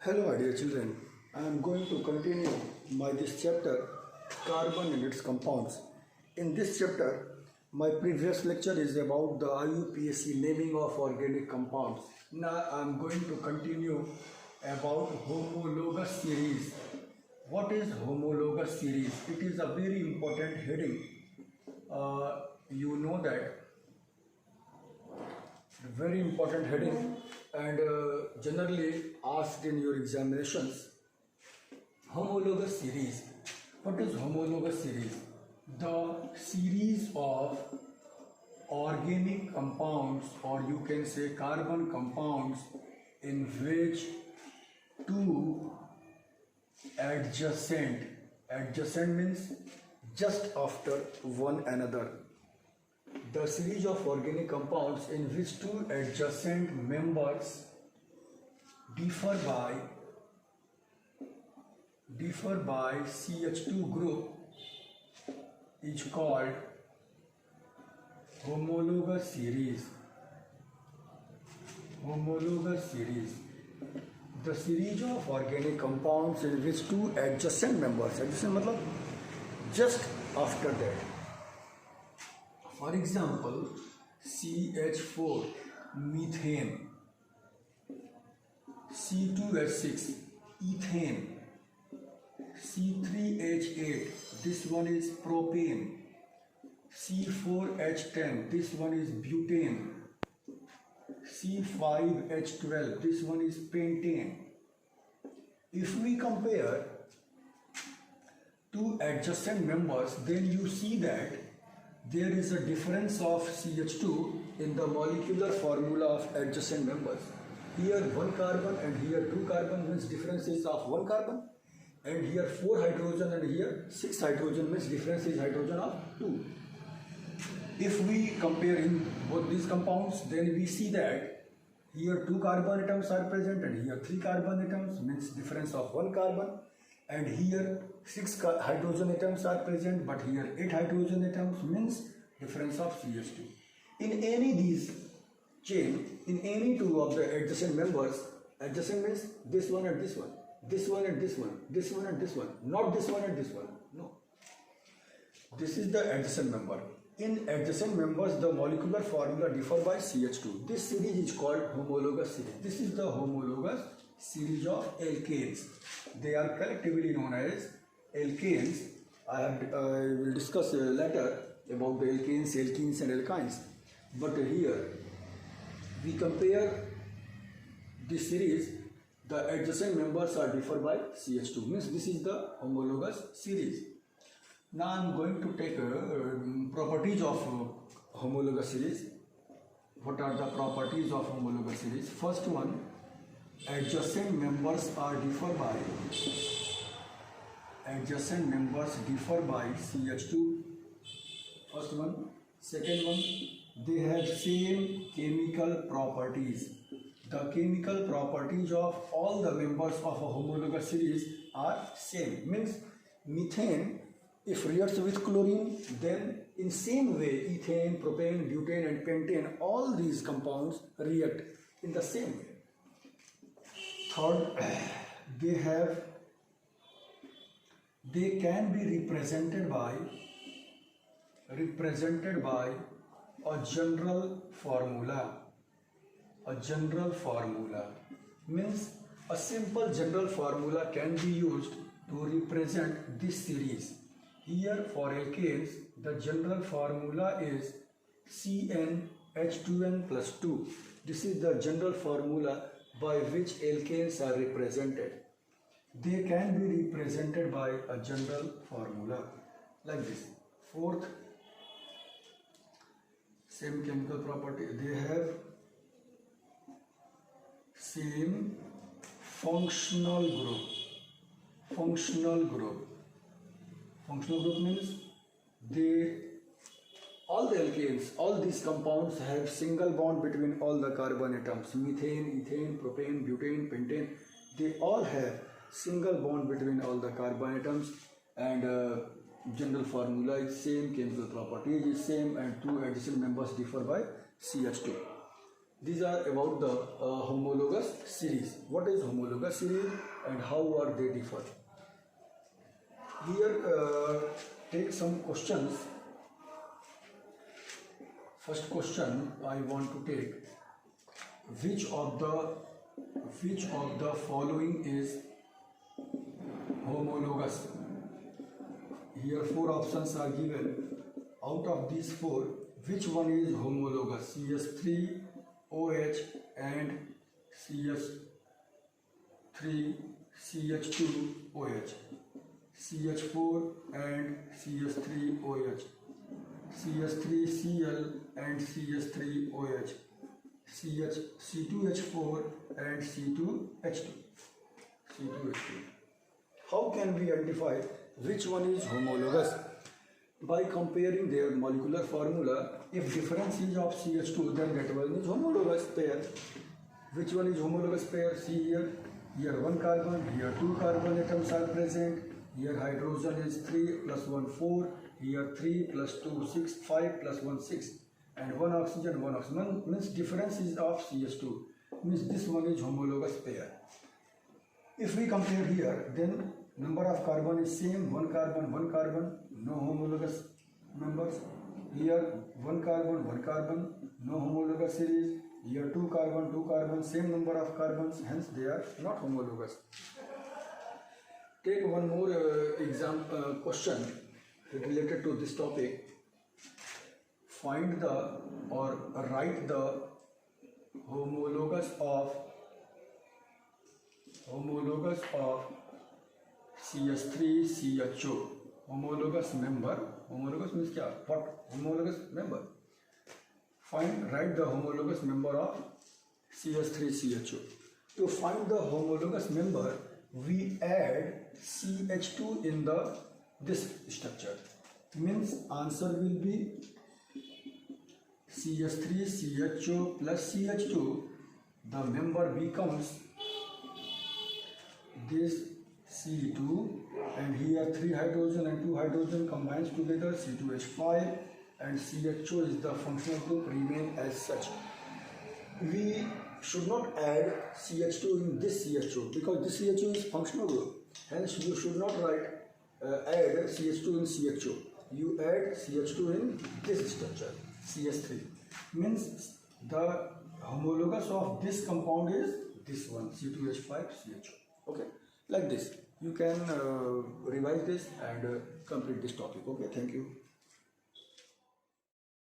Hello, my dear children. I am going to continue my this chapter, carbon and its compounds. In this chapter, my previous lecture is about the IUPAC naming of organic compounds. Now I am going to continue about homologous series. What is homologous series? It is a very important heading. You know that very important heading and generally asked in your examinations. Homologous series. What is homologous series? The series of organic compounds, or you can say carbon compounds, in which two adjacent means just after one another, the series of organic compounds in which two adjacent members differ by CH2 group is called homologous series. Homologous series. The series of organic compounds in which two adjacent members, adjacent मतलब just after that. For example, CH4 methane, C2H6 ethane, C3H8, this one is propane, C4H10, this one is butane, C5H12, this one is pentane. If we compare two adjacent members, then you see that there is a difference of CH2 in the molecular formula of adjacent members. Here one carbon and here two carbon means difference is of one carbon, and here 4 hydrogen and here 6 hydrogen means difference is hydrogen of 2. If we compare in both these compounds, then we see that here 2 carbon atoms are present and here 3 carbon atoms means difference of 1 carbon, and here 6 hydrogen atoms are present but here 8 hydrogen atoms means difference of CH2. In any these chain, in any two of the adjacent members, adjacent means this one and this one, this one and this one, this one and this one, not this one and this one, no. This is the adjacent member. In adjacent members, the molecular formula differ by CH2. This series is called homologous series. This is the homologous series of alkanes. They are collectively known as alkanes. I will discuss later about the alkanes, alkenes and alkynes. But here we compare this series, the adjacent members are differ by CH2, means this is the homologous series. Now I am going to take properties of homologous series. What are the properties of homologous series? First one, adjacent members differ by CH2. First one. Second one, they have same chemical properties. The chemical properties of all the members of a homologous series are same. Means methane, if reacts with chlorine, then in same way ethane, propane, butane and pentane, all these compounds react in the same way. Third, they can be represented by a general formula. A general formula means a simple general formula can be used to represent this series. Here for alkanes, the general formula is CnH2n plus 2. This is the general formula by which alkanes are represented. They can be represented by a general formula like this. Fourth, same chemical property. They have same functional group. Functional group means all the alkanes, all these compounds have single bond between all the carbon atoms. Methane, ethane, propane, butane, pentane, they all have single bond between all the carbon atoms, and general formula is same, chemical properties is same, and two adjacent members differ by CH2. These are about the homologous series. What is homologous series and how are they differ? Here take some questions. First question I want to take: which of the following is homologous? Here 4 options are given. Out of these 4, which one is homologous? CH3, OH and CH3, CH2, OH, CH4 and CH3OH, CH3Cl and CH3OH, C2H4 and C2H2. How can we identify which one is homologous? By comparing their molecular formula. If difference is of CH2, then that one is homologous pair. Which one is homologous pair? See here. Here 1 carbon, here 2 carbon atoms are present. Here hydrogen is 3 plus 1 4. Here 3 plus 2 6, 5 plus 1 6. And 1 oxygen, 1 oxygen. Means difference is of CH2. Means this one is homologous pair. If we compare here, then number of carbon is same. 1 carbon, no homologous members. Here 1 carbon, no homologous series. Here 2 carbon, same number of carbons, hence they are not homologous. Take one more example question related to this topic. Find the or write the homologous of CH3CHO. Homologous member. Homologous means क्या? What? Homologous member. Write the homologous member of CH3CHO. To find the homologous member, we add CH2 in this structure. Means answer will be CH3CHO plus CH2. The member becomes this C2, and here 3 hydrogen and 2 hydrogen combines together, C2H5, and CHO is the functional group, remain as such. We should not add CH2 in this CHO because this CHO is functional group. Hence you should not add CH2 in CHO. You add CH2 in this structure, CH3. Means the homologous of this compound is this one, C2H5CHO. Okay, like this. You can revise this and complete this topic. Okay, thank you.